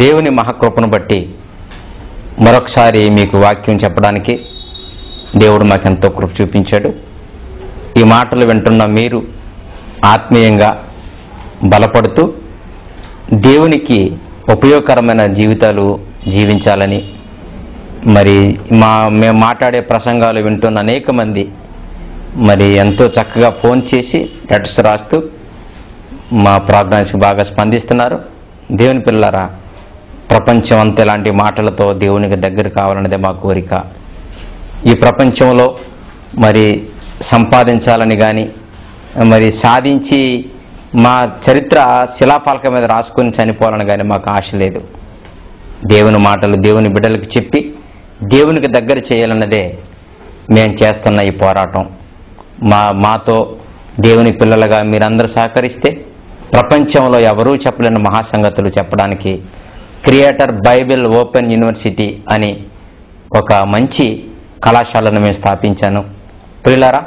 దేవుని మహాకృపను బట్టి మరొకసారి మీకు వాక్యం చెప్పడానికి దేవుడు మాకెంతో కృప చూపించాడు. ఈ మాటలు వింటున్న మీరు ఆత్మీయంగా బలపడుతూ దేవునికి ఉపయోగకరమైన జీవితాలు జీవించాలని, మరి మేము మాట్లాడే ప్రసంగాలు వింటున్న అనేక మంది మరి ఎంతో చక్కగా ఫోన్ చేసి లెటర్స్ రాస్తూ మా ప్రోగ్రామ్స్కి బాగా స్పందిస్తున్నారు. దేవుని పిల్లలారా, ప్రపంచం అంతా ఇలాంటి మాటలతో దేవునికి దగ్గర కావాలన్నదే మా కోరిక. ఈ ప్రపంచంలో మరి సంపాదించాలని కానీ, మరి సాధించి మా చరిత్ర శిలాఫలకం మీద రాసుకొని చనిపోవాలని కానీ మాకు ఆశ లేదు. దేవుని మాటలు దేవుని బిడ్డలకు చెప్పి దేవునికి దగ్గర చేయాలన్నదే మేము చేస్తున్న ఈ పోరాటం. మాతో దేవుని పిల్లలుగా మీరందరూ సహకరిస్తే ప్రపంచంలో ఎవరూ చెప్పలేని మహాసంగతులు చెప్పడానికి క్రియేటర్ బైబిల్ ఓపెన్ యూనివర్సిటీ అని ఒక మంచి కళాశాలను మేము స్థాపించాను. ప్రియులారా,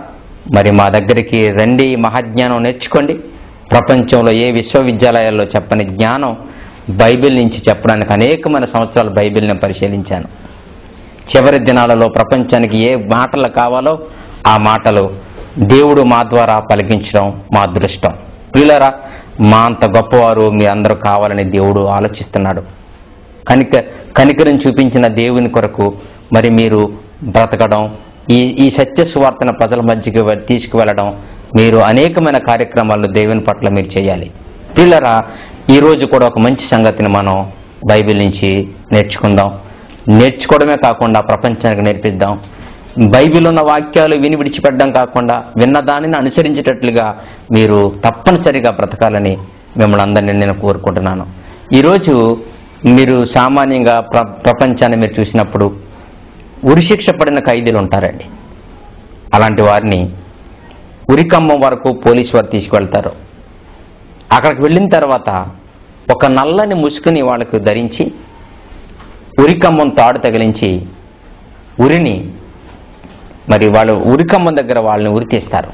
మరి మా దగ్గరికి రండి, మహాజ్ఞానం నేర్చుకోండి. ప్రపంచంలో ఏ విశ్వవిద్యాలయాల్లో చెప్పని జ్ఞానం బైబిల్ నుంచి చెప్పడానికి అనేకమైన సంవత్సరాలు బైబిల్ని పరిశీలించాను. చివరి దినాలలో ప్రపంచానికి ఏ మాటలు కావాలో ఆ మాటలు దేవుడు మా ద్వారా పలికించడం మా అదృష్టం. ప్రియులారా, మా అంత గొప్పవారు మీ అందరూ కావాలని దేవుడు ఆలోచిస్తున్నాడు. కనికరం చూపించిన దేవుని కొరకు మరి మీరు బ్రతకడం, ఈ సత్య సువార్తను ప్రజల మధ్యకి తీసుకువెళ్ళడం, మీరు అనేకమైన కార్యక్రమాలను దేవుని పట్ల మీరు చేయాలి. ప్రియులారా, ఈరోజు కూడా ఒక మంచి సంగతిని మనం బైబిల్ నుంచి నేర్చుకుందాం. నేర్చుకోవడమే కాకుండా ప్రపంచానికి నేర్పిద్దాం. బైబిల్ ఉన్న వాక్యాలు విని విడిచిపెట్టడం కాకుండా విన్న దానిని అనుసరించేటట్లుగా మీరు తప్పనిసరిగా బ్రతకాలని మిమ్మల్ని అందరినీ నేను కోరుకుంటున్నాను. ఈరోజు మీరు సామాన్యంగా ప్రపంచాన్ని మీరు చూసినప్పుడు ఉరిశిక్ష పడిన ఖైదీలు ఉంటారండి. అలాంటి వారిని ఉరికమ్మం వరకు పోలీసు వారు తీసుకువెళ్తారు. అక్కడికి వెళ్ళిన తర్వాత ఒక నల్లని ముసుగుని వాళ్ళకు ధరించి ఉరికమ్మం తాడు తగిలించి ఉరిని మరి వాళ్ళు ఉరికమ్మం దగ్గర వాళ్ళని ఉరి తీస్తారు.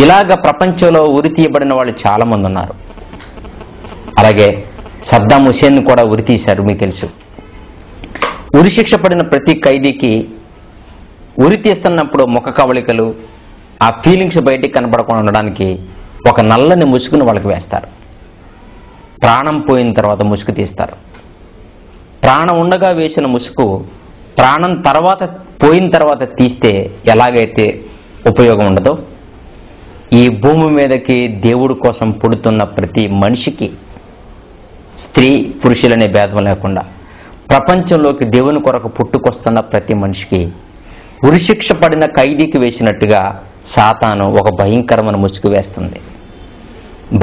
ఇలాగ ప్రపంచంలో ఉరి తీయబడిన వాళ్ళు చాలామంది ఉన్నారు. అలాగే సద్దాం హుసేన్ కూడా ఉరి తీశారు, మీకు తెలుసు. ఉరి శిక్ష పడిన ప్రతి ఖైదీకి ఉరి తీస్తున్నప్పుడు ముఖ కవళికలు, ఆ ఫీలింగ్స్ బయటికి కనపడకుండా ఉండడానికి ఒక నల్లని ముసుగును వాళ్ళకి వేస్తారు. ప్రాణం పోయిన తర్వాత ముసుగు తీస్తారు. ప్రాణం ఉండగా వేసిన ముసుగు ప్రాణం పోయిన తర్వాత తీస్తే ఎలాగైతే ఉపయోగం ఉండదో, ఈ భూమి మీదకి దేవుడి కోసం పుడుతున్న ప్రతి మనిషికి, స్త్రీ పురుషులనే భేదం లేకుండా ప్రపంచంలోకి దేవుని కొరకు పుట్టుకొస్తున్న ప్రతి మనిషికి ఉరిశిక్ష పడిన ఖైదీకి వేసినట్టుగా సాతాను ఒక భయంకరమైన ముసుగు వేస్తుంది.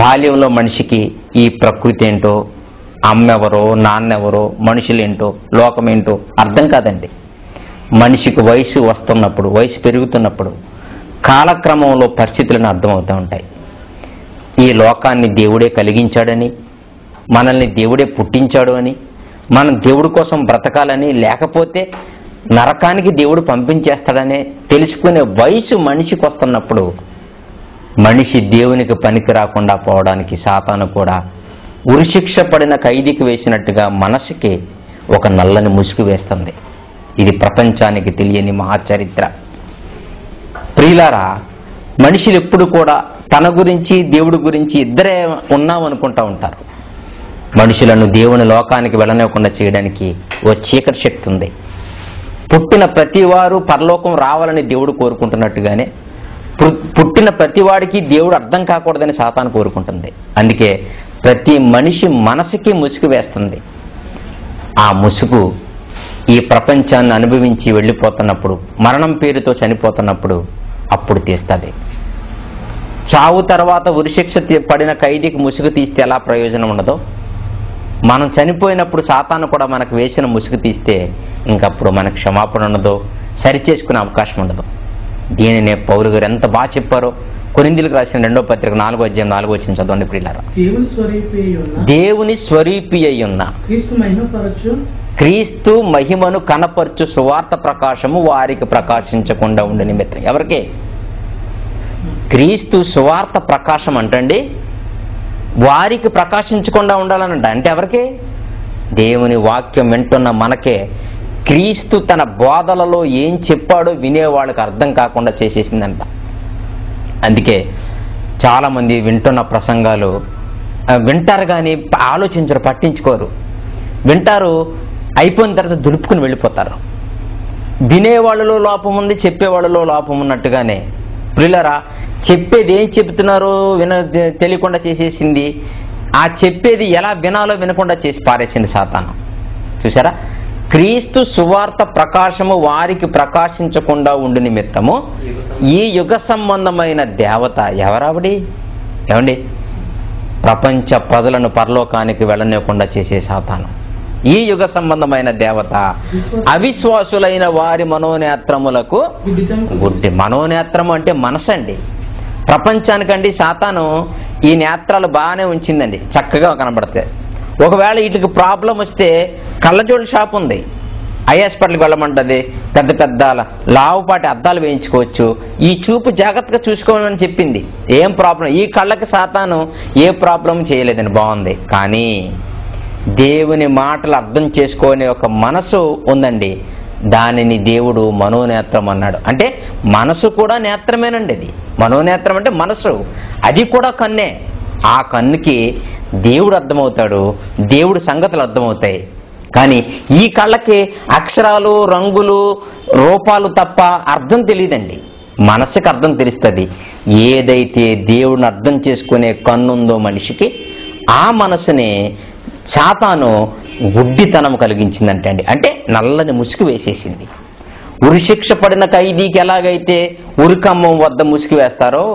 బాల్యంలో మనిషికి ఈ ప్రకృతి ఏంటో, అమ్మెవరో నాన్నెవరో, మనుషులేంటో, లోకమేంటో అర్థం కాదండి. మనిషికి వయసు వస్తున్నప్పుడు, వయసు పెరుగుతున్నప్పుడు కాలక్రమంలో పరిస్థితులను అర్థమవుతూ ఉంటాయి. ఈ లోకాన్ని దేవుడే కలిగించాడని, మనల్ని దేవుడే పుట్టించాడు అని, మనం దేవుడి కోసం బ్రతకాలని, లేకపోతే నరకానికి దేవుడు పంపించేస్తాడని తెలుసుకునే వయసు మనిషికి వస్తున్నప్పుడు మనిషి దేవునికి పనికి రాకుండా పోవడానికి సాతాను కూడా ఉరిశిక్ష పడిన ఖైదీకి వేసినట్టుగా మనసుకి ఒక నల్లని ముసుగు వేస్తుంది. ఇది ప్రపంచానికి తెలియని మహాచరిత్ర. ప్రియులారా, మనుషులు ఎప్పుడు కూడా తన గురించి దేవుడి గురించి ఇద్దరే ఉన్నామనుకుంటూ ఉంటారు. మనుషులను దేవుని లోకానికి వెళ్ళనివ్వకుండా చేయడానికి ఓ చీకటి శక్తి ఉంది. పుట్టిన ప్రతివారు పరలోకం రావాలని దేవుడు కోరుకుంటున్నట్టుగానే పుట్టిన ప్రతివాడికి దేవుడు అర్థం కాకూడదని సాతాను కోరుకుంటుంది. అందుకే ప్రతి మనిషి మనసుకి ముసుగు వేస్తుంది. ఆ ముసుగు ఈ ప్రపంచాన్ని అనుభవించి వెళ్ళిపోతున్నప్పుడు, మరణం పేరుతో చనిపోతున్నప్పుడు అప్పుడు తీస్తుంది. చావు తర్వాత ఉరిశిక్ష పడిన ఖైదీకి ముసుగు తీస్తే ఎలా ప్రయోజనం ఉండదో, మనం చనిపోయినప్పుడు సాతాను కూడా మనకు వేసిన ముసుగు తీస్తే ఇంకప్పుడు మనకు క్షమాపణ ఉండదో, సరిచేసుకునే అవకాశం ఉండదు. దీనినే పౌలు గారు ఎంత బాగా చెప్పారో కొరింథీయులకు రాసిన 2వ పత్రిక 4వ అధ్యాయం 4వ వచనం చదవండి ప్రియులారా. దేవుని స్వరూపి అయ్యున్న క్రీస్తు మహిమను కనపరచు సువార్త ప్రకాశము వారికి ప్రకాశించకుండా ఉండే నిమిత్తం. ఎవరికి? క్రీస్తు సువార్త ప్రకాశం అంటండి వారికి ప్రకాశించకుండా ఉండాలనంట. అంటే ఎవరికి? దేవుని వాక్యం వింటున్న మనకే క్రీస్తు తన బోధలలో ఏం చెప్పాడో వినేవాళ్ళకి అర్థం కాకుండా చేసేసిందంట. అందుకే చాలామంది వింటున్న ప్రసంగాలు వింటారు కానీ ఆలోచించరు, పట్టించుకోరు. వింటారు, అయిపోయిన తర్వాత దులుపుకుని వెళ్ళిపోతారు. వినేవాళ్ళలో లోపం ఉంది, చెప్పేవాళ్ళలో లోపం ఉన్నట్టుగానే ప్రియులారా చెప్పేది ఏం చెబుతున్నారో తెలియకుండా చేసేసింది. ఆ చెప్పేది ఎలా వినాలో వినకుండా చేసి పారేసింది సాతాను. చూసారా, క్రీస్తు సువార్త ప్రకాశము వారికి ప్రకాశించకుండా ఉండు నిమిత్తము ఈ యుగ సంబంధమైన దేవత ఎవరావిడి? ఏమండి, ప్రపంచ ప్రజలను పరలోకానికి వెళ్ళనివ్వకుండా చేసే సాతాను. ఈ యుగ సంబంధమైన దేవత అవిశ్వాసులైన వారి మనోనేత్రములకు గుడ్డి. మనోనేత్రం అంటే మనసండి. ప్రపంచానికండి సాతాను ఈ నేత్రాలు బాగానే ఉంచిందండి, చక్కగా కనబడతాయి. ఒకవేళ వీటికి ప్రాబ్లం వస్తే కళ్ళజోడు షాప్ ఉంది, ఐ హాస్పిటల్కి వెళ్ళమంటుంది, పెద్ద పెద్ద లావుపాటి అద్దాలు వేయించుకోవచ్చు, ఈ చూపు జాగ్రత్తగా చూసుకోవాలని చెప్పింది. ఏం ప్రాబ్లం, ఈ కళ్ళకి సాతాను ఏ ప్రాబ్లం చేయలేదని బాగుంది. కానీ దేవుని మాటలు అర్థం చేసుకునే ఒక మనసు ఉందండి, దానిని దేవుడు మనోనేత్రం అన్నాడు. అంటే మనసు కూడా నేత్రమేనండి. అది మనోనేత్రం అంటే మనసు, అది కూడా కన్నే. ఆ కన్నుకి దేవుడు అర్థమవుతాడు, దేవుడి సంగతులు అర్థమవుతాయి. కానీ ఈ కళ్ళకి అక్షరాలు, రంగులు, రూపాలు తప్ప అర్థం తెలియదండి. మనసుకి అర్థం తెలుస్తుంది. ఏదైతే దేవుడిని అర్థం చేసుకునే కన్నుందో మనిషికి, ఆ మనసుని సాతాను గుడ్డితనం కలిగించిందంటే అండి, అంటే నల్లని ముసుగు వేసేసింది. ఉరిశిక్ష పడిన ఖైదీకి ఎలాగైతే ఉరికమ్మం వద్ద ముసుగు వేస్తారో,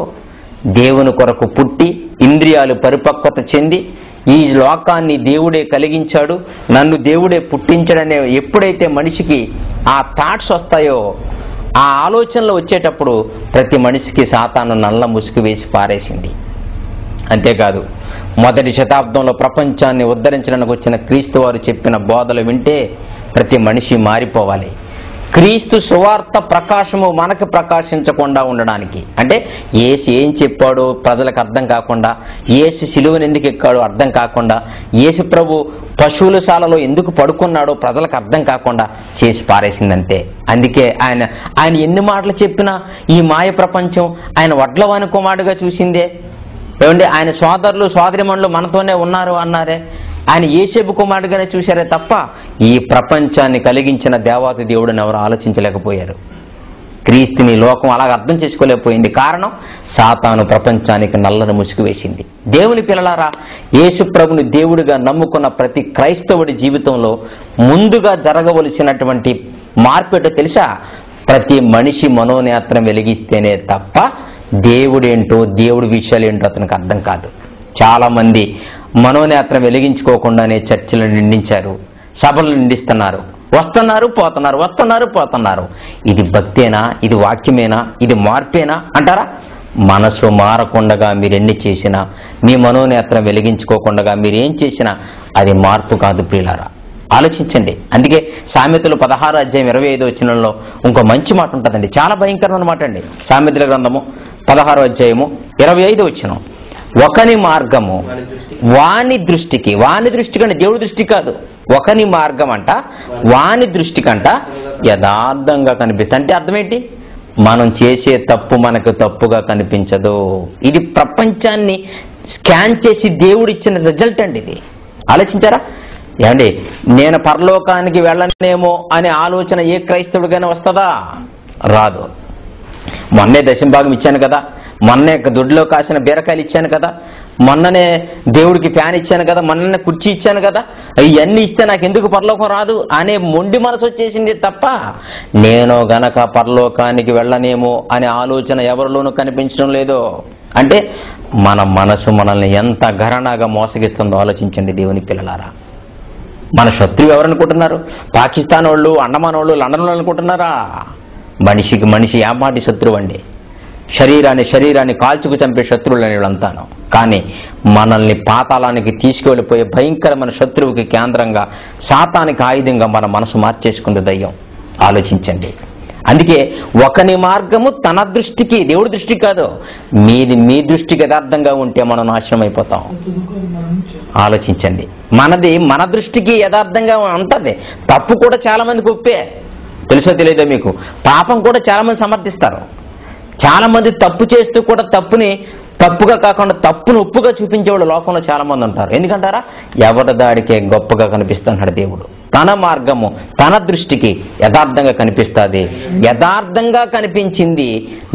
దేవుని కొరకు పుట్టి ఇంద్రియాలు పరిపక్వత చెంది ఈ లోకాన్ని దేవుడే కలిగించాడు, నన్ను దేవుడే పుట్టించాడనే ఎప్పుడైతే మనిషికి ఆ థాట్స్ వస్తాయో, ఆ ఆలోచనలు వచ్చేటప్పుడు ప్రతి మనిషికి సాతాను నల్ల ముసుగు వేసి పారేసింది. అంతేకాదు, మొదటి శతాబ్దంలో ప్రపంచాన్ని ఉద్ధరించడానికి వచ్చిన క్రీస్తు వారు చెప్పిన బోధలు వింటే ప్రతి మనిషి మారిపోవాలి. క్రీస్తు సువార్త ప్రకాశము మనకు ప్రకాశించకుండా ఉండడానికి, అంటే యేసు ఏం చెప్పాడో ప్రజలకు అర్థం కాకుండా, యేసు సిలువను ఎందుకు ఎక్కాడో అర్థం కాకుండా, యేసు ప్రభు పశువుల శాలలో ఎందుకు పడుకున్నాడో ప్రజలకు అర్థం కాకుండా చేసి పారేసిందంతే. అందుకే ఆయన ఎన్ని మాటలు చెప్పినా ఈ మాయ ప్రపంచం ఆయన వడ్లవాని కుమారుడుగా చూసిందే. ఏమంటే ఆయన సోదరులు సోదరిమణులు మనతోనే ఉన్నారు అన్నారే, ఆయన యేసేపు కుమారుడుగానే చూశారే తప్ప ఈ ప్రపంచాన్ని కలిగించిన దేవాతి దేవుడిని ఎవరు ఆలోచించలేకపోయారు. క్రీస్తుని లోకం అలాగ అర్థం చేసుకోలేకపోయింది. కారణం, సాతాను ప్రపంచానికి నల్లని ముసుగు వేసింది. దేవుని పిల్లలారా, యేసు ప్రభుని దేవుడిగా నమ్ముకున్న ప్రతి క్రైస్తవుడి జీవితంలో ముందుగా జరగవలసినటువంటి మార్పేటో తెలుసా? ప్రతి మనిషి మనోనేత్రం వెలిగిస్తేనే తప్ప దేవుడేంటో, దేవుడి విషయాలు ఏంటో అతనికి అర్థం కాదు. చాలామంది మనోనేత్రం వెలిగించుకోకుండానే చర్చలు నిండించారు, సభలు నిండిస్తున్నారు, వస్తున్నారు పోతున్నారు, వస్తున్నారు పోతున్నారు. ఇది భక్తేనా? ఇది వాక్యమేనా? ఇది మార్పేనా అంటారా? మనసు మారకుండగా మీరెన్ని చేసినా, మీ మనోనేత్రం వెలిగించుకోకుండా మీరేం చేసినా అది మార్పు కాదు ప్రియులారా. ఆలోచించండి. అందుకే సామెతలు 16 అధ్యాయం 25 వచనంలో ఇంకో మంచి మాట ఉంటుందండి, చాలా భయంకరమైన మాట అండి. సామెతల గ్రంథము 16 అధ్యాయము 25 వచనం, ఒకని మార్గము వాని దృష్టికి, వాని దృష్టి కంటే దేవుడి దృష్టి కాదు, ఒకని మార్గం అంట వాని దృష్టి కంట యథార్థంగా కనిపిస్తుంది. అంటే అర్థం ఏంటి? మనం చేసే తప్పు మనకు తప్పుగా కనిపించదు. ఇది ప్రపంచాన్ని స్కాన్ చేసి దేవుడిచ్చిన రిజల్ట్ అండి ఇది. ఆలోచించారా? ఏమండి, నేను పరలోకానికి వెళ్ళనేమో అనే ఆలోచన ఏ క్రైస్తవుడిగానే వస్తుందా? రాదు. మొన్నే దశంభాగం ఇచ్చాను కదా, మొన్నే దొడ్లో కాసిన బీరకాయలు ఇచ్చాను కదా, మొన్ననే దేవుడికి ఫ్యాన్ ఇచ్చాను కదా, మొన్ననే కుర్చీ ఇచ్చాను కదా, ఇవన్నీ ఇస్తే నాకు ఎందుకు పరలోకం రాదు అనే మొండి మనసు వచ్చేసింది తప్ప నేను గనక పరలోకానికి వెళ్ళనేమో అనే ఆలోచన ఎవరిలోనూ కనిపించడం లేదు. అంటే మన మనసు మనల్ని ఎంత ఘరణగా మోసగిస్తుందో ఆలోచించండి దేవుని పిల్లలారా. మన శత్రువు ఎవరనుకుంటున్నారు? పాకిస్తాన్ వాళ్ళు, అండమాన్ వాళ్ళు, లండన్ వాళ్ళు అనుకుంటున్నారా? మనిషికి మనిషి ఏమాటి శత్రువు అండి. శరీరాన్ని కాల్చుకు చంపే శత్రువులని వీళ్ళంతాను. కానీ మనల్ని పాతాళానికి తీసుకువెళ్ళిపోయే భయంకరమైన శత్రువుకి కేంద్రంగా, సాతానికి ఆయుధంగా మన మనసు మార్చేసుకుంది దయ్యం. ఆలోచించండి. అందుకే ఒకని మార్గము తన దృష్టికి, దేవుడి దృష్టికి కాదు, మీ దృష్టికి యథార్థంగా ఉంటే మనం నాశనం అయిపోతాం. ఆలోచించండి. మన దృష్టికి యథార్థంగా ఉంటుంది. తప్పు కూడా చాలా మందికి ఒప్పే, తెలుసో తెలియదో మీకు. పాపం కూడా చాలా మంది సమర్థిస్తారు. చాలా మంది తప్పు చేస్తూ కూడా తప్పుని తప్పుగా కాకుండా తప్పును ఒప్పుగా చూపించేవాళ్ళు లోకంలో చాలా మంది ఉంటారు. ఎందుకంటారా? ఎవరి దాడికే గొప్పగా కనిపిస్తున్నాడు దేవుడు. తన మార్గము తన దృష్టికి యథార్థంగా కనిపిస్తుంది. యథార్థంగా కనిపించింది,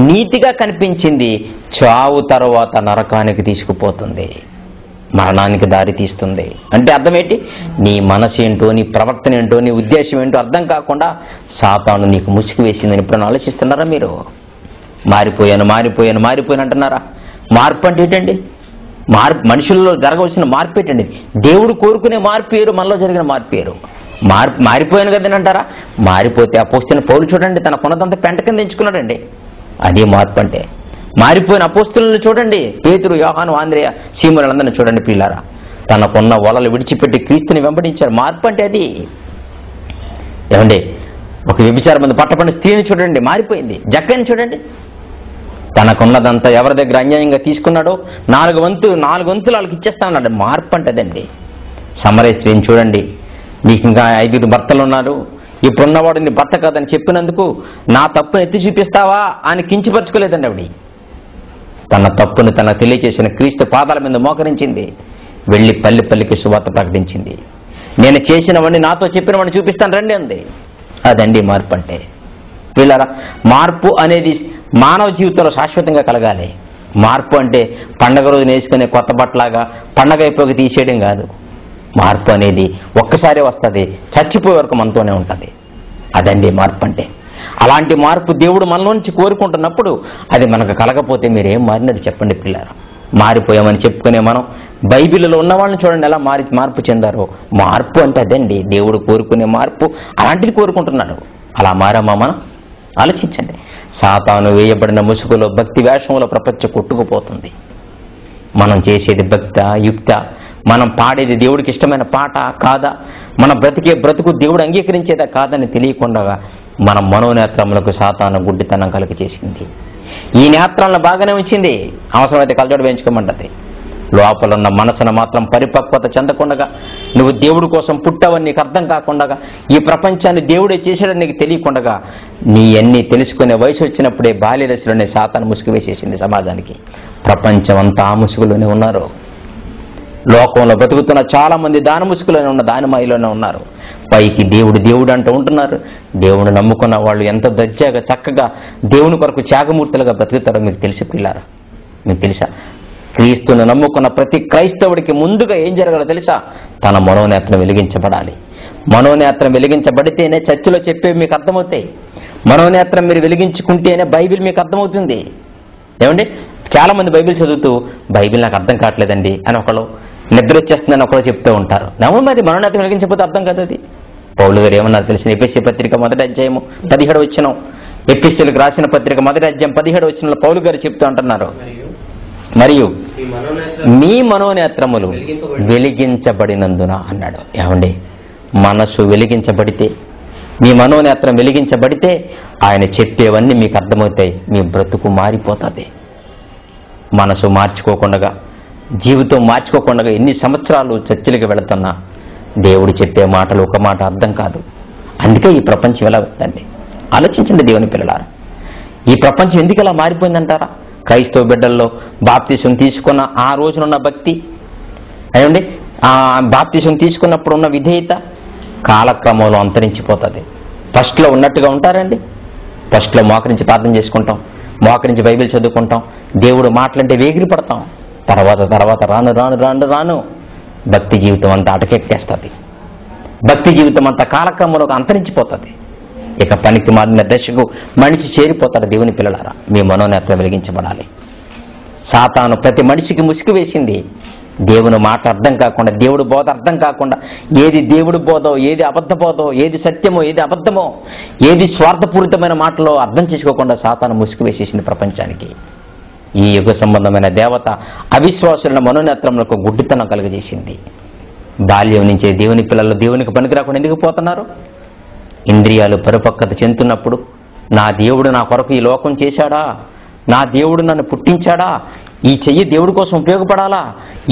నీతిగా కనిపించింది, చావు తర్వాత నరకానికి తీసుకుపోతుంది, మరణానికి దారి తీస్తుంది. అంటే అర్థం ఏంటి? నీ మనసు ఏంటో, నీ ప్రవర్తన ఏంటో, నీ ఉద్దేశం ఏంటో అర్థం కాకుండా సాతాను నీకు ముసుగు వేసిందని ఇప్పుడు ఆలోచిస్తున్నారా మీరు? మారిపోయాను అంటున్నారా? మార్పు అంటే ఏంటండి? మనుషుల్లో జరగవలసిన మార్పు ఏంటండి? దేవుడు కోరుకునే మార్పు వేరు, మనలో జరిగిన మార్పు వేరు. మారిపోయాను కదని అంటారా? మారిపోతే అపోస్తలుని పౌలు చూడండి, తనకున్నదంతా పెంట కింద ఎంచుకున్నాడండి. అదే మార్పు అంటే. మారిపోయిన అపోస్తలులను చూడండి, పేతురు, యోహాను, ఆంద్రేయ, సీమోనులందరినీ చూడండి పిల్లారా, తనకున్న వలలు విడిచిపెట్టి క్రీస్తుని వెంబడించారు. మార్పు అంటే అది. ఏమండి, ఒక వ్యభిచారం మంది పట్టబడిన స్త్రీని చూడండి, మారిపోయింది. జక్కని చూడండి, తనకున్నదంతా ఎవరి దగ్గర అన్యాయంగా తీసుకున్నాడో 4 వంతులు వాళ్ళకి ఇచ్చేస్తానన్నాడు. మార్పు అంటే అదండి. సమరయ స్త్రీని చూడండి, నీకు ఇంకా 5 భర్తలు ఉన్నారు, ఇప్పుడున్నవాడు నీ భర్త కాదని చెప్పినందుకు నా తప్పును ఎత్తి చూపిస్తావా అని కించపరచుకోలేదండి ఆవిడ. తన తప్పును తన తెలియచేసిన క్రీస్తు పాదాల మీద మోకరించింది, వెళ్ళి పల్లికి సువార్త ప్రకటించింది. నేను చేసినవన్నీ నాతో చెప్పినవన్నీ చూపిస్తాను రండి అంది. అదండి మార్పు అంటే. వీళ్ళారా, మార్పు అనేది మానవ జీవితంలో శాశ్వతంగా కలగాలి. మార్పు అంటే పండగ రోజు వేసుకునే కొత్త బట్టలాగా పండగ అయిపోయి తీసేయడం కాదు. మార్పు అనేది ఒక్కసారి వస్తుంది, చచ్చిపోయే వరకు మనతోనే ఉంటుంది. అదండి మార్పు అంటే. అలాంటి మార్పు దేవుడు మనలోంచి కోరుకుంటున్నప్పుడు అది మనకు కలగపోతే మీరేం మారినట్టు చెప్పండి పిల్లారా? మారిపోయామని చెప్పుకునే మనం బైబిల్లో ఉన్న వాళ్ళని చూడండి ఎలా మార్పు చెందారో. మార్పు అంటే అదండి, దేవుడు కోరుకునే మార్పు. అలాంటిది కోరుకుంటున్నాడు. అలా మారామా మనం? ఆలోచించండి. సాతాను వేయబడిన ముసుగులో, భక్తి వేషంలో ప్రపంచం కొట్టుకుపోతుంది. మనం చేసేది భక్త యుక్త, మనం పాడేది దేవుడికి ఇష్టమైన పాట కాదా, మన బ్రతుకు దేవుడు అంగీకరించేదా కాదని తెలియకుండా మన మనోనేత్రములకు సాతాను గుడ్డితనం కలిగి చేసింది. ఈ నేత్రాలను బాగానే ఉంచింది, అవసరమైతే కలజోడు వేయించుకోమంటది. లోపల ఉన్న మనసును మాత్రం పరిపక్వత చెందకుండా, నువ్వు దేవుడి కోసం పుట్టావని నీకు అర్థం కాకుండా, ఈ ప్రపంచాన్ని దేవుడే చేశాడని నీకు తెలియకుండా, నీ అన్నీ తెలుసుకునే వయసు వచ్చినప్పుడే బాల్య దశలోనే సాతాను ముసుగు వేసేసింది సమాజానికి. ప్రపంచం అంతా ఆ ముసుగులోనే ఉన్నారు. లోకంలో బతుకుతున్న చాలా మంది దాని ముసుగులోనే ఉన్న, దాని మాయలోనే ఉన్నారు. పైకి దేవుడు అంటూ ఉంటున్నారు. దేవుడు నమ్ముకున్న వాళ్ళు ఎంత దర్జాగా చక్కగా దేవుని కొరకు త్యాగమూర్తులుగా బ్రతుకుతారో మీకు తెలిసి పిల్లారా? మీకు తెలుసా? క్రీస్తును నమ్ముకున్న ప్రతి క్రైస్తవుడికి ముందుగా ఏం జరగాలో తెలుసా? తన మనోనేత్రం వెలిగించబడాలి. మనోనేత్రం వెలిగించబడితేనే చర్చిలో చెప్పేవి మీకు అర్థమవుతాయి. మనోనేత్రం మీరు వెలిగించుకుంటేనే బైబిల్ మీకు అర్థమవుతుంది. ఏమండి, చాలా మంది బైబిల్ చదువుతూ బైబిల్ నాకు అర్థం కావట్లేదండి అని ఒకళ్ళు, నిద్ర వచ్చేస్తుందని ఒకళ్ళు చెప్తూ ఉంటారు. నవ్వు, మరి మనోనేత్రం వెలిగించకపోతే అర్థం కాదు అది. పౌలు గారు ఏమన్నారు తెలిసిన? ఎఫెసీ పత్రిక 1వ అధ్యాయము 17వ వచనం, ఎఫెసీయులకు రాసిన పత్రిక 1వ అధ్యాయం 17వ వచనంలో పౌలు గారు చెప్తూ అంటున్నారు, మరియు మీ మనోనేత్రములు వెలిగించబడినందున అన్నాడు. ఏమండి, మనసు వెలిగించబడితే, మీ మనోనేత్రం వెలిగించబడితే ఆయన చెప్పేవన్నీ మీకు అర్థమవుతాయి. మీ బ్రతుకు మారిపోతుంది. మనసు మార్చుకోకుండా, జీవితం మార్చుకోకుండా ఎన్ని సంవత్సరాలు చర్చిలకు వెళుతున్నా దేవుడు చెప్పే మాటలు ఒక మాట అర్థం కాదు. అందుకే ఈ ప్రపంచం ఎలా వెళ్తుంది? ఆలోచించండి దేవుని పిల్లలారా. ఈ ప్రపంచం ఎందుకు ఎలా మారిపోయిందంటారా? క్రైస్తవ బిడ్డల్లో బాప్తిసం తీసుకున్న ఆ రోజునున్న భక్తి, ఏమండి, ఆ బాప్తిసం తీసుకున్నప్పుడు ఉన్న విధేయత కాలక్రమంలో అంతరించిపోతుంది. ఫస్ట్లో ఉన్నట్టుగా ఉంటారండి. ఫస్ట్లో మోకరించి ప్రార్థన చేసుకుంటాం, మోకరించి బైబిల్ చదువుకుంటాం, దేవుడు మాటలంటే వేగిరి పడతాం. తర్వాత రాను భక్తి జీవితం అంతా అటకెక్కేస్తుంది. భక్తి జీవితం అంతా కాలక్రమంలో అంతరించిపోతుంది. ఇక పనికి మారిన దశకు మనిషి చేరిపోతాడు. దేవుని పిల్లలారా, మీ మనోనేత్రం వెలిగించబడాలి. సాతాను ప్రతి మనిషికి ముసుగు వేసింది. దేవుని మాట అర్థం కాకుండా, దేవుడు బోధ అర్థం కాకుండా, ఏది దేవుడు బోధో, ఏది అబద్ధ బోధో, ఏది సత్యమో, ఏది అబద్ధమో, ఏది స్వార్థపూరితమైన మాటలో అర్థం చేసుకోకుండా సాతాను ముసుగు వేసేసింది ప్రపంచానికి. ఈ యుగ సంబంధమైన దేవత అవిశ్వాసుల మనోనేత్రములకు గుడ్డితనం కలుగజేసింది. బాల్యం నుంచే దేవుని పిల్లలు దేవునికి పనికి రాకుండా ఎందుకు పోతున్నారు? ఇంద్రియాలు పరిపక్వత చెందుతున్నప్పుడు, నా దేవుడు నా కొరకు ఈ లోకం చేశాడా, నా దేవుడు నన్ను పుట్టించాడా, ఈ చెయ్యి దేవుడి కోసం ఉపయోగపడాలా,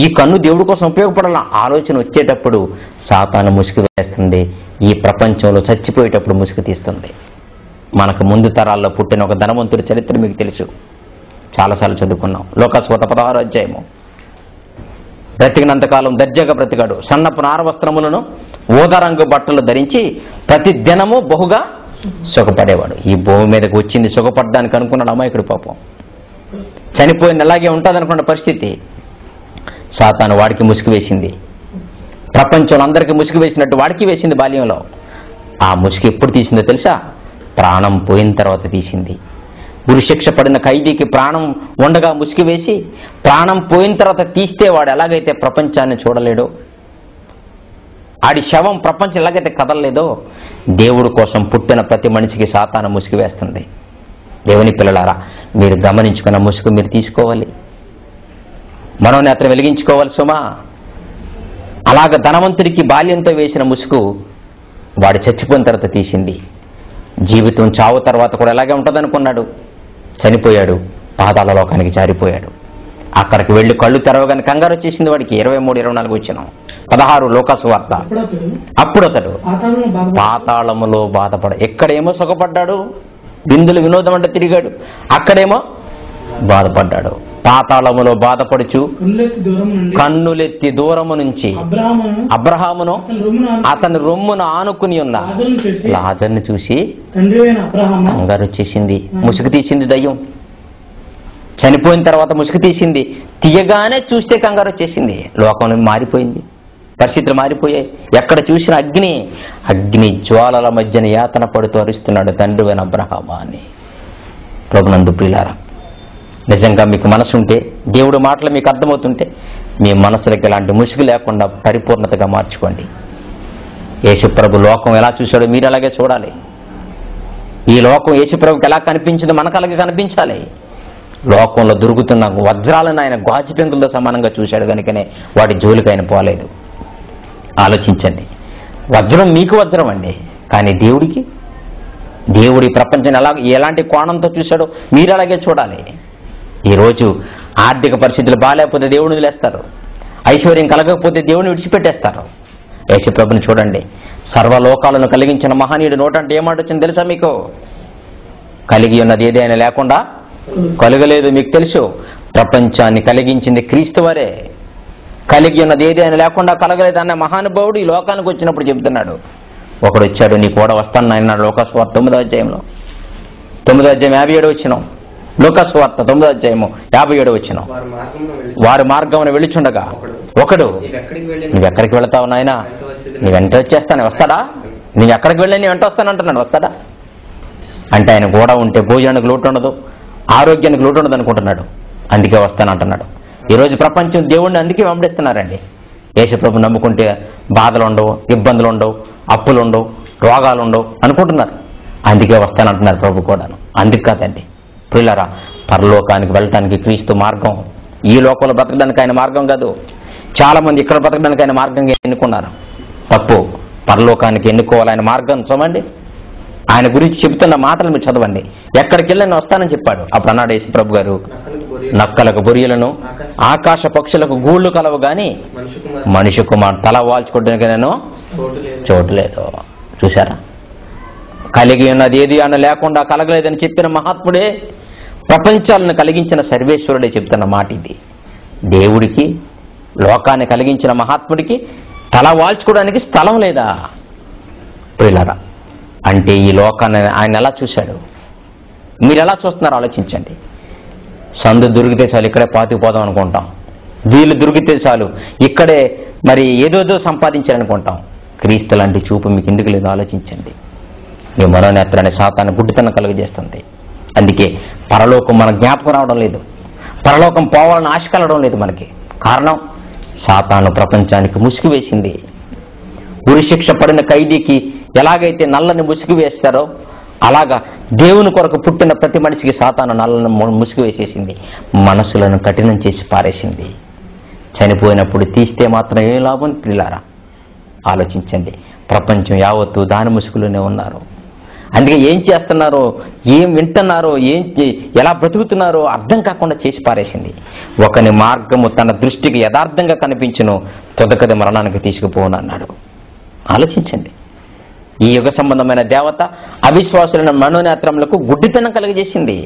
ఈ కన్ను దేవుడి కోసం ఉపయోగపడాలా ఆలోచన వచ్చేటప్పుడు సాతాను ముసుగు వేస్తుంది. ఈ ప్రపంచంలో చచ్చిపోయేటప్పుడు ముసుగు తీస్తుంది. మనకు ముందు తరాల్లో పుట్టిన ఒక ధనవంతుడి చరిత్ర మీకు తెలుసు, చాలాసార్లు చదువుకున్నాం. లోకాసువార్త 16వ అధ్యాయము. బ్రతికినంతకాలం దర్జాగా బ్రతికాడు. సన్నపు నార వస్త్రములను ఊదారంగు బట్టలు ధరించి ప్రతి దినము బహుగా సుఖపడేవాడు. ఈ భూమి మీదకి వచ్చింది సుఖపడడానికి అనుకున్నాడు అమాయకుడు. పాపం చనిపోయిన అలాగే ఉంటుంది అనుకున్న పరిస్థితి. సాతాను వాడికి ముసుగు వేసింది. ప్రపంచంలో అందరికీ ముసుగు వేసినట్టు వాడికి వేసింది బాల్యంలో. ఆ ముసుగు ఎప్పుడు తీసిందో తెలుసా? ప్రాణం పోయిన తర్వాత తీసింది. ఉరిశిక్ష పడిన ఖైదీకి ప్రాణం ఉండగా ముసుగు వేసి ప్రాణం పోయిన తర్వాత తీస్తే వాడు ఎలాగైతే ప్రపంచాన్ని చూడలేడో, ఆడి శవం ప్రపంచం ఎలాగైతే కదలలేదో, దేవుడి కోసం పుట్టిన ప్రతి మనిషికి సాతాను ముసుగు వేస్తుంది. దేవుని పిల్లలారా, మీరు గమనించుకున్న ముసుగు మీరు తీసుకోవాలి, మనోనేత్రం వెలిగించుకోవాలి సుమా. అలాగ ధనవంతుడికి బాల్యంతో వేసిన ముసుగు వాడు చచ్చిపోయిన తర్వాత తీసింది. జీవితం చావు తర్వాత కూడా ఎలాగే ఉంటుందనుకున్నాడు. చనిపోయాడు, పాతాళ లోకానికి జారిపోయాడు. అక్కడికి వెళ్ళి కళ్ళు తెరవగానే కంగారు వచ్చేసింది వాడికి. 23-24 వచ్చినాం 16 లోకాసువార్త. అప్పుడు అతడు పాతాళములో బాధపడ, ఎక్కడేమో సుఖపడ్డాడు, బిందులు వినోదం అంటే తిరిగాడు, అక్కడేమో బాధపడ్డాడు. పాతాళములో బాధపడుచు కన్నులెత్తి దూరము నుంచి అబ్రహామును అతని రొమ్మును ఆనుకుని ఉన్న లాజర్ని చూసి కంగారు వచ్చేసింది. ముసుగు తీసింది దయ్యం. చనిపోయిన తర్వాత ముసుగు తీసింది. తీయగానే చూస్తే కంగారు వచ్చేసింది. లోకం మారిపోయింది, పరిస్థితులు మారిపోయాయి. ఎక్కడ చూసిన అగ్ని జ్వాలల మధ్యన యాతన పడుతూ అరుస్తున్నాడు, తండ్రివైన అబ్రహామా అని. ప్రభునందు ప్రియులారా, నిజంగా మీకు మనసు ఉంటే, దేవుడి మాటలు మీకు అర్థమవుతుంటే, మీ మనసులకు ఎలాంటి ముసుగు లేకుండా పరిపూర్ణతగా మార్చుకోండి. యేసుప్రభు లోకం ఎలా చూశాడో మీరు అలాగే చూడాలి. ఈ లోకం యేసుప్రభుకి ఎలా కనిపించిందో మనకు అలాగే కనిపించాలి. లోకంలో దొరుకుతున్న వజ్రాలను ఆయన గాజు పెంకులతో సమానంగా చూశాడు కనుకనే వాటి జోలికి ఆయన పోలేదు. ఆలోచించండి. వజ్రం మీకు వజ్రం అండి, కానీ దేవుడి ప్రపంచాన్ని ఎలాంటి కోణంతో చూశాడో మీరు అలాగే చూడాలి. ఈరోజు ఆర్థిక పరిస్థితులు బాగాలేకపోతే దేవుడిని వదిలేస్తారు, ఐశ్వర్యం కలగకపోతే దేవుడిని విడిచిపెట్టేస్తారు. యేసుప్రభుని చూడండి, సర్వలోకాలను కలిగించిన మహనీయుడు నోట అంటే ఏమాట వచ్చింది తెలుసా మీకు? కలిగి ఉన్నది ఏదైనా లేకుండా కలగలేదు. మీకు తెలుసు, ప్రపంచాన్ని కలిగించింది క్రీస్తు వారే. కలిగి ఉన్నది ఏదైనా లేకుండా కలగలేదు అన్న మహానుభావుడు ఈ లోకానికి వచ్చినప్పుడు చెబుతున్నాడు. ఒకడు వచ్చాడు, నీ కూడా వస్తాను ఆయన. లోకాసువార్త 9వ అధ్యాయంలో 9వ అధ్యాయం 57 వచ్చినాం. లోకాసువార్త 9వ అధ్యాయము 57 వచ్చినాం. వారి మార్గమున వెళ్ళుచుండగా ఒకడు, నువ్వెక్కడికి వెళతావు నాయనా? నీ వెంట వచ్చేస్తాను. వస్తాడా? నువ్వు ఎక్కడికి వెళ్ళి నీ వెంట వస్తానంటున్నాడు. వస్తాడా అంటే ఆయన కూడా ఉంటే భోజనానికి లోటు ఉండదు, ఆరోగ్యానికి లోటు ఉండదు అనుకుంటున్నాడు. అందుకే వస్తానంటున్నాడు. ఈరోజు ప్రపంచం దేవుణ్ణి అందుకే వెంబడిస్తున్నారండి. యేసుప్రభు నమ్ముకుంటే బాధలు ఉండవు, ఇబ్బందులు ఉండవు, అప్పులు ఉండవు, రోగాలు ఉండవు అనుకుంటున్నారు. అందుకే వస్తానంటున్నారు ప్రభు కూడాను. అందుకు కాదండి ప్రియులారా, పరలోకానికి వెళ్ళటానికి క్రీస్తు మార్గం. ఈ లోకంలో బ్రతకడానికి ఆయన మార్గం కాదు. చాలా మంది ఇక్కడ బ్రతకడానికి ఆయన మార్గంగా ఎన్నుకున్నారు. తప్పు. పరలోకానికి ఎన్నుకోవాలి ఆయన మార్గం. చూడండి, ఆయన గురించి చెబుతున్న మాటలు మీరు చదవండి. ఎక్కడికి వెళ్ళి నేను వస్తానని చెప్పాడు. అప్పుడు అన్నాడు యేసు ప్రభు గారు, నక్కలకు బొరియలను ఆకాశ పక్షులకు గూళ్ళు కలవు గాని మనిషి కుమార్ తల వాల్చుకోవడానికి నేను చోటు లేదు. చూసారా? కలిగి ఉన్నది ఏది అన్న లేకుండా కలగలేదని చెప్పిన మహాత్ముడే, ప్రపంచాలను కలిగించిన సర్వేశ్వరుడే చెప్తున్న మాట ఇది. దేవుడికి లోకాన్ని కలిగించిన మహాత్ముడికి తల వాల్చుకోవడానికి స్థలం లేదా? ప్రియులారా, అంటే ఈ లోకాన్ని ఆయన ఎలా చూశాడు? మీరు ఎలా చూస్తున్నారో ఆలోచించండి. సందు దొరికితే చాలు ఇక్కడే పాతుకుపోదాం అనుకుంటాం. వీళ్ళు దొరికితే చాలు ఇక్కడే మరి ఏదోదో సంపాదించాలనుకుంటాం. క్రీస్తు లాంటి చూపు మీకు ఎందుకు లేదు? ఆలోచించండి. మీ మనోనేత్రాన్ని సాతాను గుడ్డితనం కలుగజేస్తుంది. అందుకే పరలోకం మన జ్ఞాపకం రావడం లేదు, పరలోకం పోవాలని ఆశ కలగడం లేదు మనకి. కారణం, సాతాను ప్రపంచానికి ముసుగు వేసింది. ఉరిశిక్ష పడిన ఖైదీకి ఎలాగైతే నల్లని ముసుగు వేస్తారో అలాగా దేవుని కొరకు పుట్టిన ప్రతి మనిషికి సాతాను నల్లని ముసుగు వేసేసింది. మనసులను కఠినం చేసి పారేసింది. చనిపోయినప్పుడు తీస్తే మాత్రం ఏ లాభం? పిల్లారా ఆలోచించండి. ప్రపంచం యావత్తు దాని ముసుగులోనే ఉన్నారు. అందుకే ఏం చేస్తున్నారో, ఏం వింటున్నారో, ఎలా బ్రతుకుతున్నారో అర్థం కాకుండా చేసి పారేసింది. ఒకని మార్గము తన దృష్టికి యథార్థంగా కనిపించును, తొదకది మరణానికి తీసుకుపోను అన్నాడు. ఆలోచించండి. ఈ యుగ సంబంధమైన దేవత అవిశ్వాసులైన మనోనేత్రములకు గుడ్డితనం కలిగజేసింది.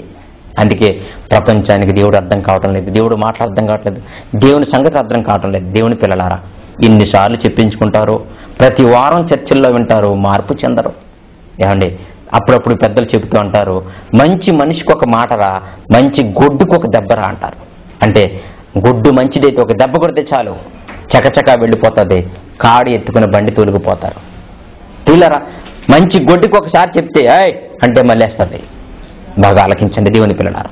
అందుకే ప్రపంచానికి దేవుడు అర్థం కావటం లేదు, దేవుడు మాటలు అర్థం కావట్లేదు, దేవుని సంగతి అర్థం కావటం లేదు. దేవుని పిల్లలారా, ఇన్నిసార్లు చెప్పించుకుంటారో, ప్రతి వారం చర్చల్లో వింటారు, మార్పు చెందరు. ఏమండి, అప్పుడప్పుడు పెద్దలు చెబుతూ అంటారు, మంచి మనిషికి ఒక మాటరా, మంచి గొడ్డుకు ఒక దెబ్బరా అంటారు. అంటే గొడ్డు మంచిదైతే ఒక దెబ్బ కొడితే చాలు, చకచకా వెళ్ళిపోతుంది, కాడి ఎత్తుకుని బండి తోలుకుపోతారు. పిల్లరా, మంచి గొడ్డుకి ఒకసారి చెప్తే ఏయ్ అంటే మళ్ళేస్తుంది. బాగా ఆలకించండి దేవుని పిల్లలారా.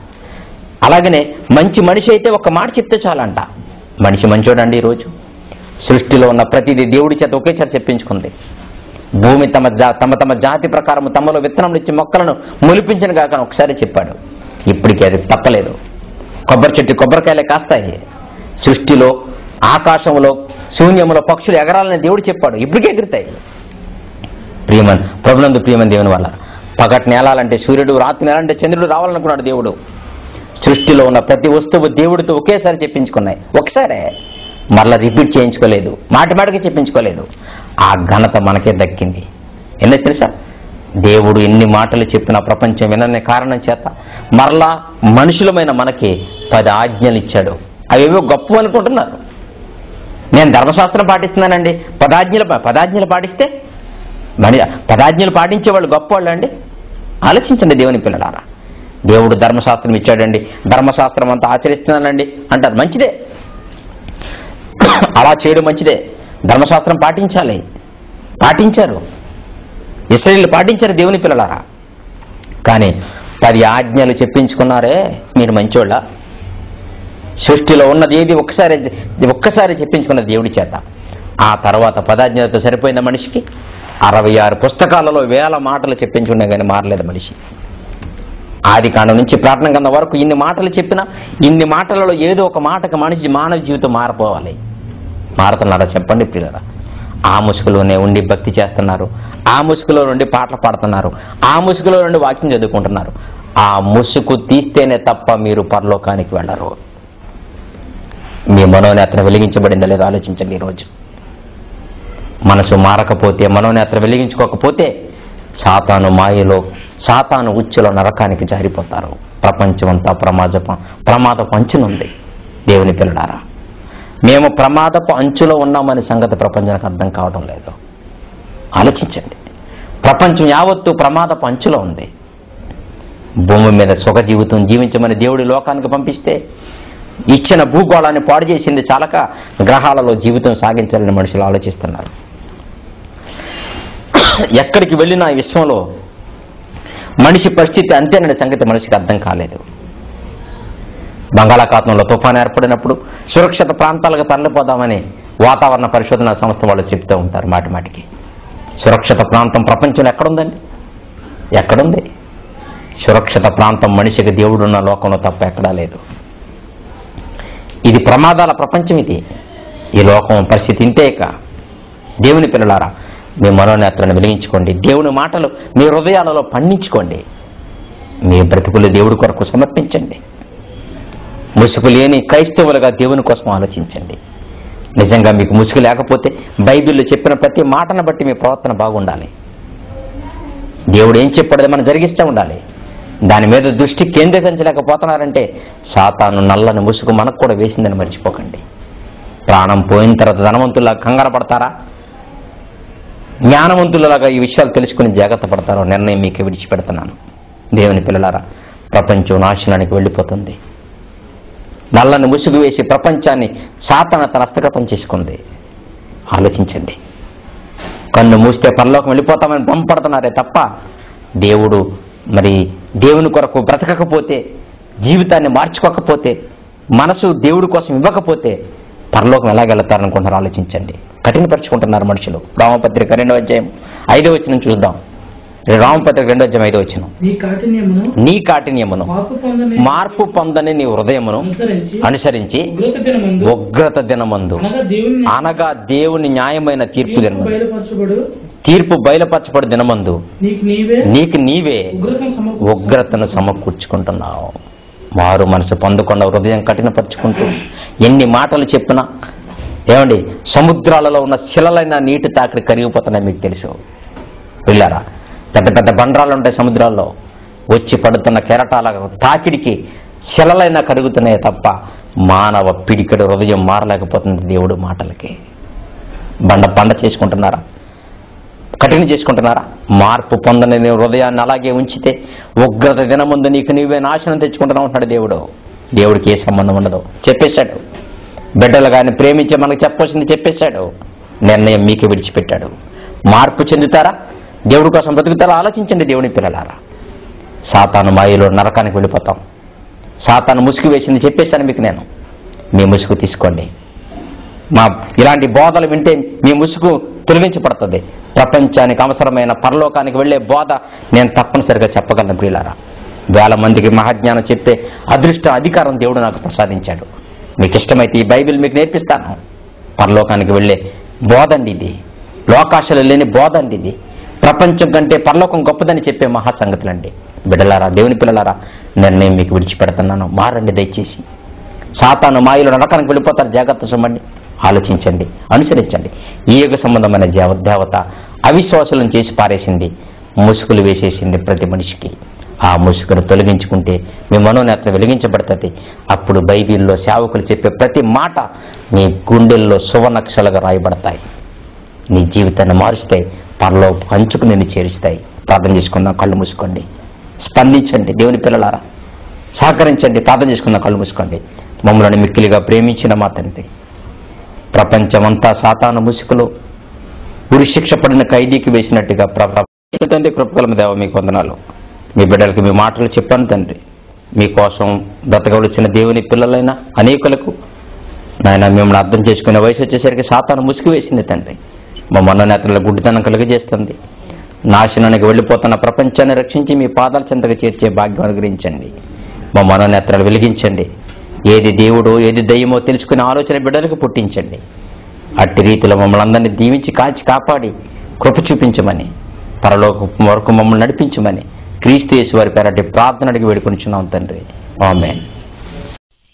అలాగనే మంచి మనిషి అయితే ఒక మాట చెప్తే చాలంట. మనిషి మంచోడండి. ఈరోజు సృష్టిలో ఉన్న ప్రతిదీ దేవుడి చేత ఒకేసారి చెప్పించుకుంది. భూమి తమ తమ జాతి ప్రకారం తమలో విత్తనం ఇచ్చి మొక్కలను మొలిపించిన కాక ఒకసారి చెప్పాడు. ఇప్పటికీ అది తప్పలేదు. కొబ్బరి చెట్టు కొబ్బరికాయలే కాస్తాయి. సృష్టిలో, ఆకాశంలో, శూన్యంలో పక్షులు ఎగరాలని దేవుడు చెప్పాడు, ఇప్పటికే ఎగురుతాయి. ప్రభునందు ప్రియమని దేవుని వల్ల పగటి నేలాలంటే సూర్యుడు, రాత్రి నేలంటే చంద్రుడు రావాలనుకున్నాడు దేవుడు. సృష్టిలో ఉన్న ప్రతి వస్తువు దేవుడితో ఒకేసారి చెప్పించుకున్నాయి. ఒకసారే, మరలా రిపీట్ చేయించుకోలేదు, మాటిమాటికి చెప్పించుకోలేదు. ఆ ఘనత మనకే దక్కింది. ఎందుకు తెలుసా? దేవుడు ఎన్ని మాటలు చెప్పినా ప్రపంచం విననే కారణం చేత మరలా మనుషులమైన మనకి 10 ఆజ్ఞలు ఇచ్చాడు. అవేవో గొప్ప అనుకుంటున్నారు. నేను ధర్మశాస్త్రం పాటిస్తున్నానండి, 10 ఆజ్ఞలు పాటిస్తే మరి 10 ఆజ్ఞలు పాటించే వాళ్ళు గొప్ప వాళ్ళు అండి. ఆలోచించండి దేవుని పిల్లలారా. దేవుడు ధర్మశాస్త్రం ఇచ్చాడండి, ధర్మశాస్త్రం అంతా ఆచరిస్తున్నానండి అంటారు, మంచిదే, అలా చేయడం మంచిదే. ధర్మశాస్త్రం పాటించాలి, పాటించారు, ఇశ్రాయేలు పాటించారు దేవుని పిల్లలారా. కానీ 10 ఆజ్ఞలు చెప్పించుకున్నారే, మీరు మంచోళ్ళ? సృష్టిలో ఉన్నది ఏది ఒక్కసారి చెప్పించుకున్న దేవుడి చేత. ఆ తర్వాత 10 ఆజ్ఞలతో సరిపోయిన మనిషికి 66 పుస్తకాలలో 1000 మాటలు చెప్పించుకున్నా కానీ మారలేదు మనిషి. ఆది కాండం నుంచి ప్రార్థన గ్రంథం వరకు ఇన్ని మాటలు చెప్పినా, ఇన్ని మాటలలో ఏదో ఒక మాటకు మానవ జీవితం మారిపోవాలి. మారుతున్నారా చెప్పండి పిల్లరా? ఆ ముసుగులోనే ఉండి భక్తి చేస్తున్నారు, ఆ ముసుగులో నుండి పాటలు పాడుతున్నారు, ఆ ముసుగులో నుండి వాక్యం చదువుకుంటున్నారు. ఆ ముసుగు తీస్తేనే తప్ప మీరు పరలోకానికి వెళ్ళరు. మీ మనోనేత్రం వెలిగించబడిందో లేదో ఆలోచించండి. ఈరోజు మనసు మారకపోతే, మనోనేత్రం వెలిగించుకోకపోతే సాతాను మాయలో, సాతాను ఉచ్చులో నరకానికి జారిపోతారు. ప్రపంచం అంతా ప్రమాదపు అంచునుంది. దేవుని పిల్లలారా, మేము ప్రమాదపు అంచులో ఉన్నామనే సంగతి ప్రపంచానికి అర్థం కావడం లేదు. ఆలోచించండి. ప్రపంచం యావత్తు ప్రమాదపు అంచులో ఉంది. భూమి మీద సుఖ జీవితం జీవించమని దేవుడి లోకానికి పంపిస్తే ఇచ్చిన భూగోళాన్ని పాడు చేసింది చాలక గ్రహాలలో జీవితం సాగించాలని మనుషులు ఆలోచిస్తున్నారు. ఎక్కడికి వెళ్ళినా ఈ విశ్వంలో మనిషి పరిస్థితి అంతేననే సంగతి మనిషికి అర్థం కాలేదు. బంగాళాఖాతంలో తుఫాను ఏర్పడినప్పుడు సురక్షిత ప్రాంతాలకు తరలిపోదామని వాతావరణ పరిశోధన సంస్థ వాళ్ళు చెప్తూ ఉంటారు మాటిమాటికి. సురక్షిత ప్రాంతం ప్రపంచంలో ఎక్కడుందండి? ఎక్కడుంది? సురక్షిత ప్రాంతం మనిషికి దేవుడున్న లోకంలో తప్ప ఎక్కడా లేదు. ఇది ప్రమాదాల ప్రపంచం. ఇది ఈ లోకం పరిస్థితి ఇంతేక. దేవుని పిల్లలారా, మీ మనోనేత్రాన్ని వెలిగించుకోండి. దేవుని మాటలు మీ హృదయాలలో పండించుకోండి. మీ బ్రతుకులు దేవుడి కొరకు సమర్పించండి. ముసుగు లేని క్రైస్తవులుగా దేవుని కోసం ఆలోచించండి. నిజంగా మీకు ముసుగు లేకపోతే బైబిల్లో చెప్పిన ప్రతి మాటను బట్టి మీ ప్రవర్తన బాగుండాలి. దేవుడు ఏం చెప్పాడో మనం జరిగిస్తూ ఉండాలి. దాని మీద దృష్టి కేంద్రీకరించలేకపోతున్నారంటే సాతాను నల్లని ముసుగు మనకు కూడా వేసిందని మర్చిపోకండి. ప్రాణం పోయిన తర్వాత ధనవంతుల్లా కంగారు పడతారా? జ్ఞానవంతులలాగా ఈ విషయాలు తెలుసుకుని జాగ్రత్త పడతారో నిర్ణయం మీకు విడిచిపెడుతున్నాను. దేవుని పిల్లలారా, ప్రపంచం నాశనానికి వెళ్ళిపోతుంది. నల్లని ముసుగు వేసి ప్రపంచాన్ని సాతాను తన హస్తగతం చేసుకుంది. ఆలోచించండి. కన్ను మూస్తే పరలోకం వెళ్ళిపోతామని భ్రమపడుతున్నారే తప్ప దేవుని కొరకు బ్రతకకపోతే, జీవితాన్ని మార్చుకోకపోతే, మనసు దేవుడి కోసం ఇవ్వకపోతే పరలోకం ఎలాగెళ్తారనుకుంటున్నారు? ఆలోచించండి. కఠినపరుచుకుంటున్నారు మనుషులు. రామపత్రిక 2వ అధ్యాయం 5వ వచనం చూద్దాం. రామపత్రిక 2వ అధ్యాయం 5వ వచనం. నీ కాఠిన్యమును మార్పు పొందని నీ హృదయమును అనుసరించి ఉగ్రత దినమందు అనగా దేవుని న్యాయమైన తీర్పు దినమందు తీర్పు బయలుపరచబడి దినమందు నీకు నీవే ఉగ్రతను సమకూర్చుకుంటున్నావు. మారు మనసు పొందకుండా హృదయం కఠినపరుచుకుంటూ ఎన్ని మాటలు చెప్పినా ఏమండి, సముద్రాలలో ఉన్న శిలలైన నీటి తాకిడి కరిగిపోతున్నాయి. మీకు తెలుసు పిల్లారా, పెద్ద పెద్ద బండరాలు ఉంటాయి సముద్రాల్లో, వచ్చి పడుతున్న కెరటాల తాకిడికి శిలలైనా కరుగుతున్నాయి తప్ప మానవ పిడికడు హృదయం మారలేకపోతుంది దేవుడు మాటలకి. బండ చేసుకుంటున్నారా? కఠిన చేసుకుంటున్నారా? మార్పు పొందని హృదయాన్ని అలాగే ఉంచితే ఉగ్రత దినముందు నీకు నీవే నాశనం తెచ్చుకుంటున్నావు అంటున్నాడు దేవుడు. దేవుడికి ఏ సంబంధం ఉండదు, చెప్పేశాడు. బిడ్డలు కానీ ప్రేమించే మనకు చెప్పవలసింది చెప్పేశాడు. నిర్ణయం మీకే విడిచిపెట్టాడు. మార్పు చెందుతారా? దేవుడి కోసం బ్రతుకుతారా? ఆలోచించండి దేవుని పిల్లలారా. సాతాను మాయలో నరకానికి వెళ్ళిపోతాం. సాతాను ముసుగు వేసింది చెప్పేశాను మీకు నేను. మీ ముసుగు తీసుకోండి. ఇలాంటి బోధలు వింటే మీ ముసుగు తొలగించబడుతుంది. ప్రపంచానికి అవసరమైన పరలోకానికి వెళ్ళే బోధ నేను తప్పనిసరిగా చెప్పగలను ప్రియులారా. వేల మందికి మహాజ్ఞానం చెప్పే అధికారం దేవుడు నాకు ప్రసాదించాడు. మీకు ఇష్టమైతే ఈ బైబిల్ మీకు నేర్పిస్తాను. పరలోకానికి వెళ్ళే బోధ అండి ఇది. లోకాశలు లేని బోధ అండి ఇది. ప్రపంచం కంటే పరలోకం గొప్పదని చెప్పే మహాసంగతులండి. బిడ్డలారా, దేవుని పిల్లలారా, నిర్ణయం మీకు విడిచిపెడుతున్నాను. మారండి దయచేసి. సాతాను మాయలో నరకానికి వెళ్ళిపోతారు. జాగ్రత్త చూడండి, ఆలోచించండి, అనుసరించండి. ఈ యుగ సంబంధమైన దేవత అవిశ్వాసాలను చేసి పారేసింది, ముసుగులు వేసేసింది ప్రతి మనిషికి. ఆ ముసుగును తొలగించుకుంటే మీ మనోనేత్ర వెలిగించబడుతుంది. అప్పుడు బైబిల్లో సేవకులు చెప్పే ప్రతి మాట నీ గుండెల్లో సువర్ణక్షలుగా రాయబడతాయి. నీ జీవితాన్ని మారుస్తాయి. పరలో పంచుకు నిన్ను చేరుస్తాయి. ప్రార్థన చేసుకుందాం. కళ్ళు మూసుకోండి. స్పందించండి దేవుని పిల్లలారా, సహకరించండి. ప్రార్థన చేసుకుందాం. కళ్ళు మూసుకోండి. మమ్మల్ని మిక్కిలిగా ప్రేమించిన మా తండ్రి, ప్రపంచమంతా సాతాను ముసుగులో ఉరిశిక్ష పడిన ఖైదీకి వేసినట్టుగా తండ్రి, కృపగల దేవ మీకు వందనాలు. మీ బిడ్డలకు మీ మాటలు చెప్పాను తండ్రి. మీకోసం బ్రతకవలసిన దేవుని పిల్లలైన అనేకులకు నాయన మిమ్మల్ని అర్థం చేసుకునే వయసు వచ్చేసరికి సాతాను ముసుగు వేసింది తండ్రి. మా మనోనేతల గుడ్డితనం కలిగజేస్తుంది. నాశనానికి వెళ్ళిపోతున్న ప్రపంచాన్ని రక్షించి మీ పాదాల చెంతకు చేర్చే భాగ్యం అనుగ్రహించండి. మా మనోనేతలు వెలిగించండి. ఏది దేవుడో ఏది దయ్యమో తెలుసుకునే ఆలోచన బిడ్డలకు పుట్టించండి. అట్టి రీతిలో మమ్మల్ని అందరినీ దీవించి కాచి కాపాడి కృప చూపించమని, పరలోకం వరకు మమ్మల్ని నడిపించమని క్రీస్తు యేసు వారి పేరటి ప్రార్థన అడిగి వేడుకొనిచున్నాం తండ్రి. ఆమేన్.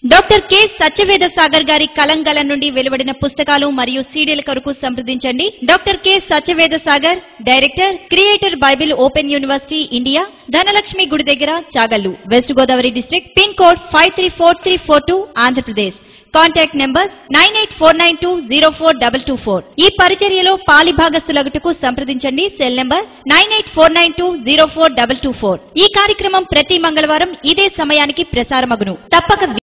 డాక్టర్ కె సత్యవేద సాగర్ గారి కలంగల నుండి వెలువడిన పుస్తకాలు మరియు సీడీల కొరకు సంప్రదించండి. Doctor K Satyaveda Sagar, director, creator Bible open university India, Dhanalakshmi గుడి దగ్గర, Chagallu, west Godavari district, pin code 534342, Andhra Pradesh. Contact number 9849204224. ఈ పరిచర్యలో పాలి భాగస్థులగుటకు సంప్రదించండి. Cell number 9849204224. ఈ కార్యక్రమం ప్రతి మంగళవారం ఇదే సమయానికి ప్రసారమగును. తప్పక